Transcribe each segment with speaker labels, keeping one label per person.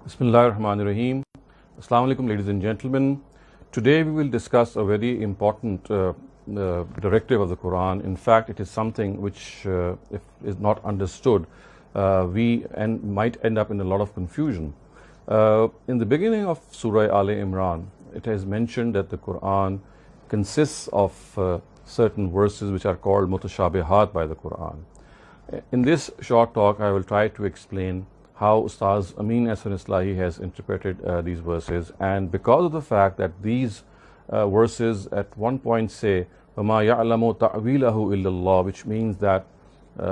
Speaker 1: Bismillahirrahmanirrahim. Assalamu alaikum, ladies and gentlemen. Today we will discuss a very important directive of the Quran. In fact, it is something which, if is not understood, might end up in a lot of confusion. In the beginning of Surah Al Imran, it has mentioned that the Quran consists of certain verses which are called Mutashabihat by the Quran. In this short talk, I will try to explain how Ustaaz Amin Ahsan Islahi has interpreted these verses, and because of the fact that these verses at one point say وَمَا يَعْلَمُ تَعْوِيلَهُ إِلَّا اللَّهُ, which means that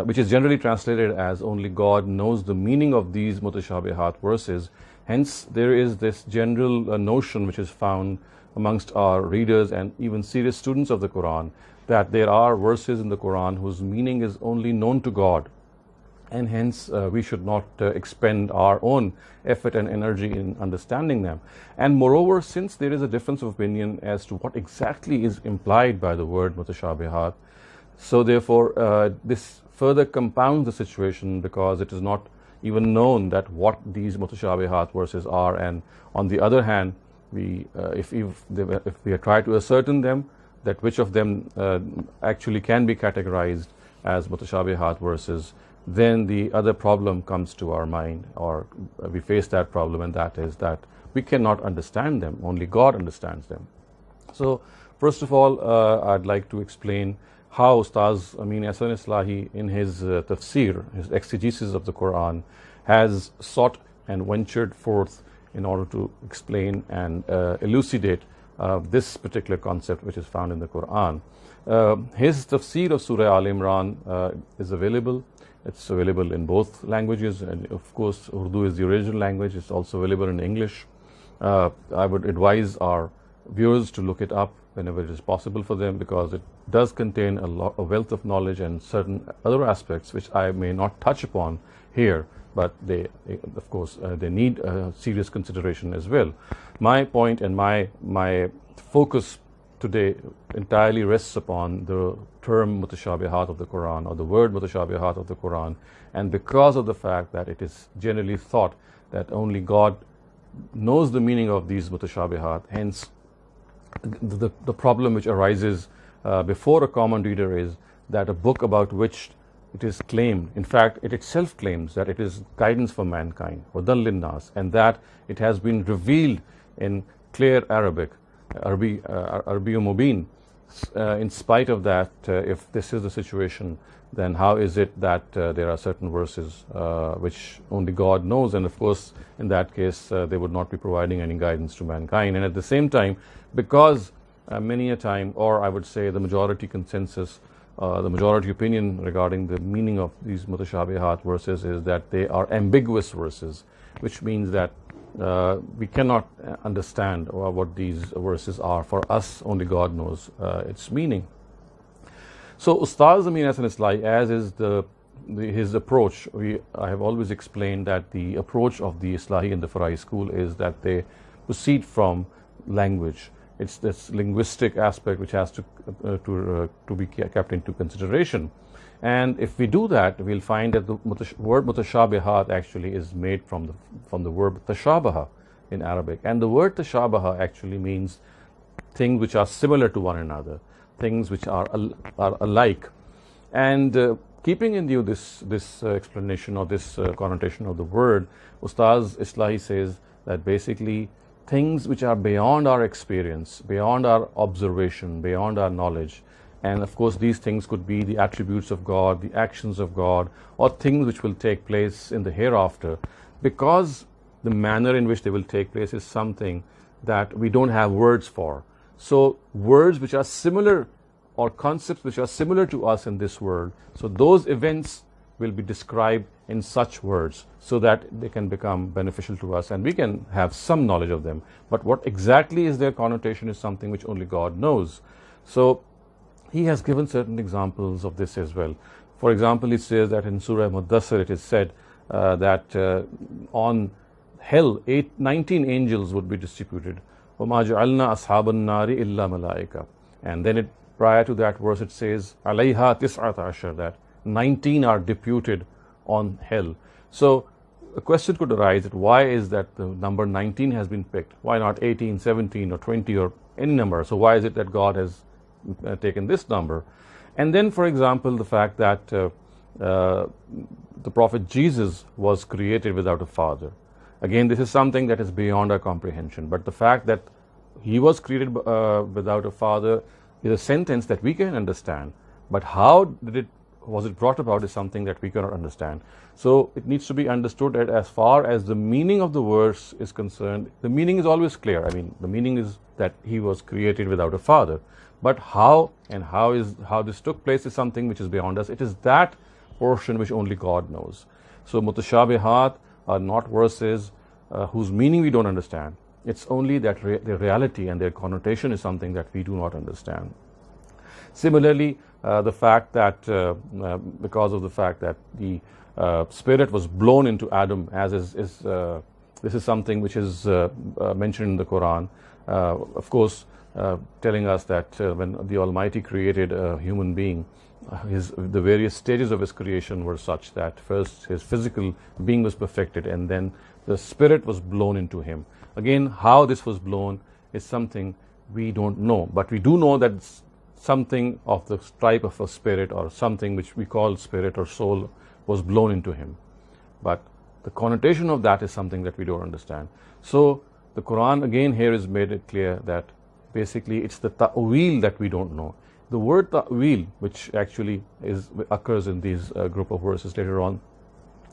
Speaker 1: which is generally translated as only God knows the meaning of these mutashabihat verses. Hence there is this general notion which is found amongst our readers and even serious students of the Quran, that there are verses in the Quran whose meaning is only known to God, and hence we should not expend our own effort and energy in understanding them. And moreover, since there is a difference of opinion as to what exactly is implied by the word mutashabihat, so therefore this further compounds the situation, because it is not even known that what these mutashabihat verses are. And on the other hand, if we try to ascertain them, that which of them actually can be categorized as mutashabihat verses, then the other problem comes to our mind, or we face that problem, and that is that we cannot understand them, only God understands them. So first of all, I'd like to explain how Ustaaz Amin Ahsan Islahi, in his tafsir, his exegesis of the Quran, has sought and ventured forth in order to explain and elucidate this particular concept which is found in the Quran. His tafsir of Surah Al Imran is available. It's available in both languages, and of course Urdu is the original language. It's also available in English. I would advise our viewers to look it up whenever it is possible for them, because it does contain a wealth of knowledge and certain other aspects which I may not touch upon here, but they, of course, they need serious consideration as well. My point and my focus today entirely rests upon the term mutashabihat of the Quran, or the word mutashabihat of the Quran, and because of the fact that it is generally thought that only God knows the meaning of these mutashabihat, hence the problem which arises before a common reader is that a book about which it is claimed, in fact it itself claims that it is guidance for mankind, hudan linnas, and that it has been revealed in clear Arabic, Arabiy Mubin. In spite of that, if this is the situation, then how is it that there are certain verses which only God knows? And of course, in that case, they would not be providing any guidance to mankind. And at the same time, because many a time, or I would say the majority consensus, the majority opinion regarding the meaning of these mutashabihat verses is that they are ambiguous verses, which means that we cannot understand what these verses are. For us, only God knows its meaning. So Ustaaz Amin Ahsan Islahi, as is his approach, I have always explained that the approach of the Islahi and the Farai school is that they proceed from language. It's this linguistic aspect which has to be kept into consideration. And if we do that, we'll find that the word mutashabihat actually is made from the word tashabaha in Arabic. And the word tashabaha actually means things which are similar to one another, things which are alike. And keeping in view this explanation, or this connotation of the word, Ustaaz Islahi says that basically things which are beyond our experience, beyond our observation, beyond our knowledge. And of course, these things could be the attributes of God, the actions of God, or things which will take place in the hereafter, because the manner in which they will take place is something that we don't have words for. So words which are similar, or concepts which are similar to us in this world, so those events will be described in such words so that they can become beneficial to us and we can have some knowledge of them. But what exactly is their connotation is something which only God knows. So he has given certain examples of this as well. For example, he says that in Surah Mudaththir it is said that on hell 19 angels would be distributed. وَمَا جَعَلْنَا أَصْحَابَ النَّارِ إِلَّا مَلَائِكَةً. And then prior to that verse it says عَلَيْهَا تِسْعَةَ عَشَرَ, that 19 are deputed on hell. So a question could arise that why is that the number 19 has been picked? Why not 18, 17 or 20 or any number? So why is it that God has taken this number? And then, for example, the fact that the Prophet Jesus was created without a father. Again, this is something that is beyond our comprehension. But the fact that he was created without a father is a sentence that we can understand. But how was it brought about is something that we cannot understand. So it needs to be understood that as far as the meaning of the verse is concerned, the meaning is always clear. I mean, the meaning is that he was created without a father. But how and how this took place is something which is beyond us. It is that portion which only God knows. So Mutashabihat are not verses whose meaning we don't understand. It's only that their reality and their connotation is something that we do not understand. Similarly, the fact that because of the fact that the spirit was blown into Adam, as this is something which is mentioned in the Quran, of course, telling us that when the Almighty created a human being, the various stages of his creation were such that first his physical being was perfected, and then the spirit was blown into him. Again, how this was blown is something we don't know, but we do know that something of the type of a spirit or something which we call spirit or soul was blown into him. But the connotation of that is something that we don't understand. So the Quran again here is made it clear that basically it's the ta'wil that we don't know. The word ta'wil, which actually occurs in these group of verses later on,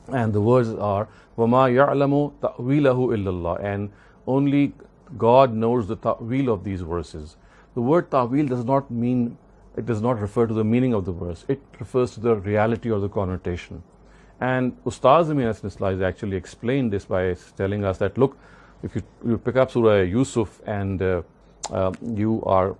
Speaker 1: and the words are وَمَا يَعْلَمُ تَأْوِيلَهُ إِلَّا اللَّهُ, and only God knows the ta'wil of these verses. The word ta'wil does not mean, it does not refer to the meaning of the verse. It refers to the reality or the connotation. And Ustaaz Amin Ahsan Islahi actually explained this by telling us that, look, if you pick up Surah Yusuf and you are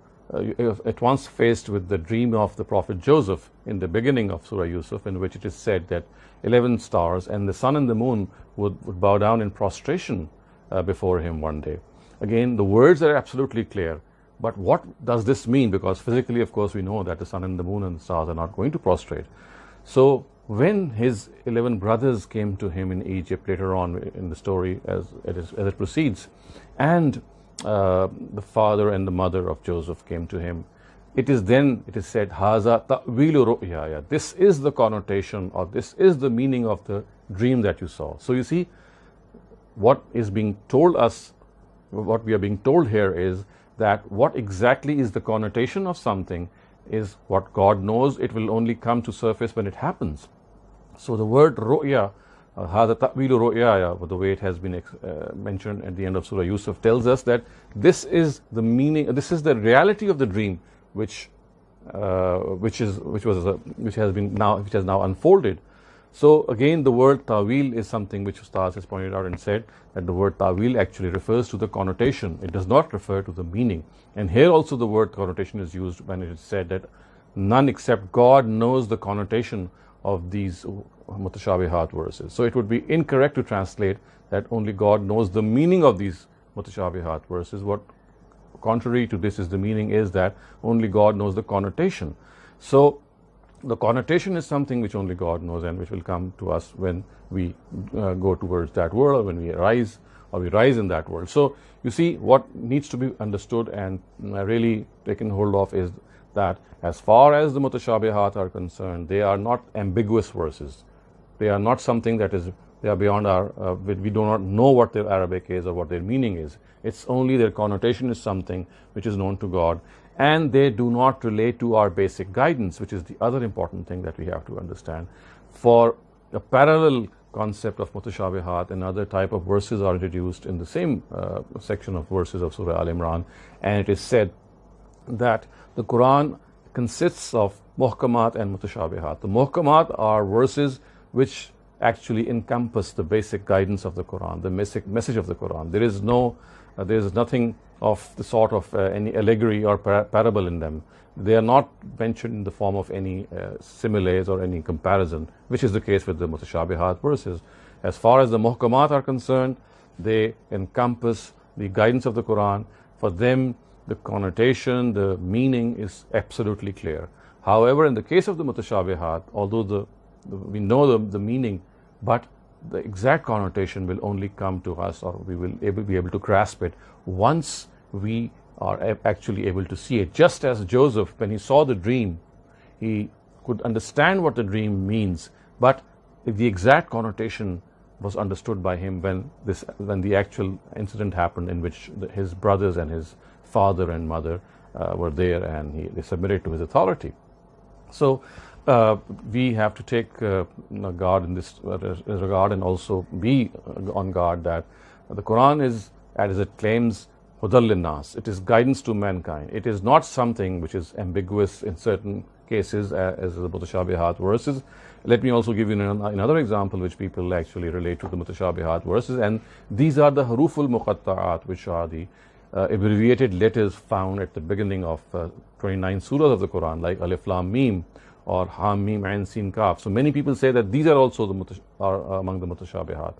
Speaker 1: at once faced with the dream of the Prophet Joseph in the beginning of Surah Yusuf, in which it is said that 11 stars and the sun and the moon would bow down in prostration before him one day. Again, the words are absolutely clear. But what does this mean? Because physically, of course, we know that the sun and the moon and the stars are not going to prostrate. So when his 11 brothers came to him in Egypt later on in the story as it proceeds, and the father and the mother of Joseph came to him, it is said, Haza ta'wilu ru'yaya. This is the connotation, or this is the meaning of the dream that you saw. So you see, what is being told us, what we are being told here is that what exactly is the connotation of something is what God knows. It will only come to surface when it happens. So the word ru'ya, هَذَا تَأْوِيلُ رُؤْيَايَ, the way it has been mentioned at the end of Surah Yusuf, tells us that this is the meaning, this is the reality of the dream which has now unfolded. So again, the word ta'wil is something which Ustaz has pointed out and said that the word ta'wil actually refers to the connotation. It does not refer to the meaning. And here also the word connotation is used when it is said that none except God knows the connotation of these Mutashabihat verses. So it would be incorrect to translate that only God knows the meaning of these Mutashabihat verses. What contrary to this is the meaning is that only God knows the connotation. So the connotation is something which only God knows and which will come to us when we go towards that world, when we rise in that world. So you see, what needs to be understood and really taken hold of is that as far as the Mutashabihat are concerned, they are not ambiguous verses. They are not something that is, they are beyond our, we do not know what their Arabic is or what their meaning is. It's only their connotation is something which is known to God, and they do not relate to our basic guidance, which is the other important thing that we have to understand. For a parallel concept of Mutashabihat, another type of verses are introduced in the same section of verses of Surah Al-Imran, and it is said that the Quran consists of Muhkamat and Mutashabihat. The Muhkamat are verses which actually encompass the basic guidance of the Quran, the basic message of the Quran. There is nothing of the sort of any allegory or parable in them. They are not mentioned in the form of any similes or any comparison, which is the case with the Mutashabihat verses. As far as the Muhkamat are concerned, they encompass the guidance of the Quran. For them, the connotation, the meaning is absolutely clear. However, in the case of the Mutashabihat, although we know the meaning, but the exact connotation will only come to us, or we will be able to grasp it once we are actually able to see it. Just as Joseph, when he saw the dream, he could understand what the dream means, but the exact connotation was understood by him when the actual incident happened, in which his brothers and his father and mother were there, and they submitted to his authority. So we have to take guard in this regard, and also be on guard that the Quran is, as it claims, Hudal Linnas. It is guidance to mankind. It is not something which is ambiguous in certain cases, as the Mutashabihat verses. Let me also give you another example which people actually relate to the Mutashabihat verses, and these are the Haruful Muqatta'at, which are the abbreviated letters found at the beginning of 29 surahs of the Quran, like Alif Lam Mim or Ha Mim Ain Sin Kaf. So many people say that these are also among the Mutashabihat.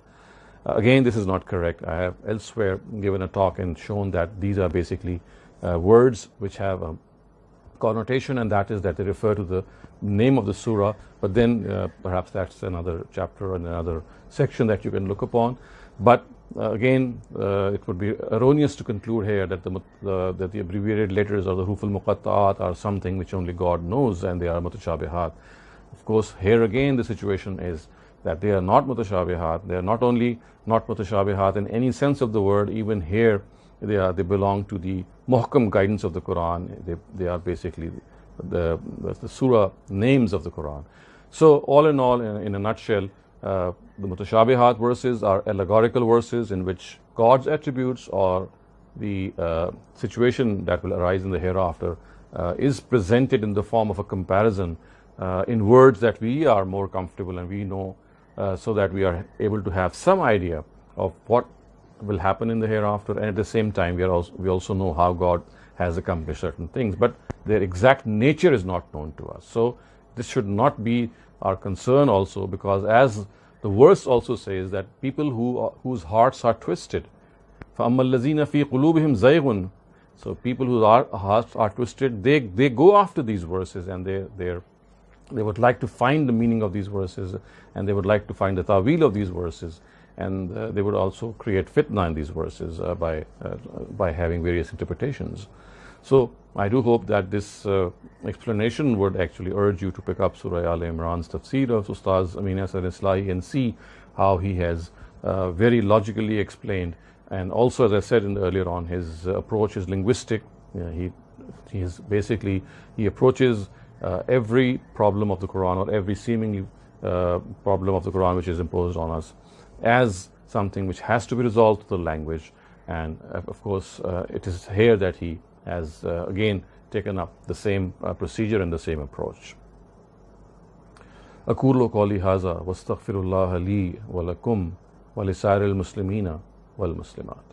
Speaker 1: Again, this is not correct. I have elsewhere given a talk and shown that these are basically words which have a connotation, and that is that they refer to the name of the surah, but then perhaps that's another chapter and another section that you can look upon. But again, it would be erroneous to conclude here that the abbreviated letters or the Huruful Muqatta'at are something which only God knows and they are Mutashabihat. Of course, here again the situation is that they are not Mutashabihat. They are not only not Mutashabihat in any sense of the word, even here they belong to the Muhkam guidance of the Quran. They are basically the surah names of the Quran. So all in all, in a nutshell, the Mutashabihat verses are allegorical verses in which God's attributes or the situation that will arise in the hereafter is presented in the form of a comparison in words that we are more comfortable and we know, so that we are able to have some idea of what will happen in the hereafter, and at the same time we also know how God has accomplished certain things, but their exact nature is not known to us. So this should not be our concern also, because as the verse also says that people whose hearts are twisted, فَأَمَّا الَّذِينَ فِي قُلُوبِهِمْ زَيْغٌ, so people whose hearts are twisted, they go after these verses, and they would like to find the meaning of these verses, and they would like to find the ta'wil of these verses, and they would also create fitna in these verses by having various interpretations. So I do hope that this explanation would actually urge you to pick up Surah Al Imran's tafsir of Ustaaz Amin Ahsan Islahi and see how he has very logically explained. And also, as I said earlier on, his approach is linguistic. He approaches every problem of the Quran, or every seemingly problem of the Quran which is imposed on us, as something which has to be resolved through the language. And of course, it is here that he has again taken up the same procedure and the same approach. أقول قولي هذا واستغفر الله لي ولكم ولسائر المسلمين والمسلمات.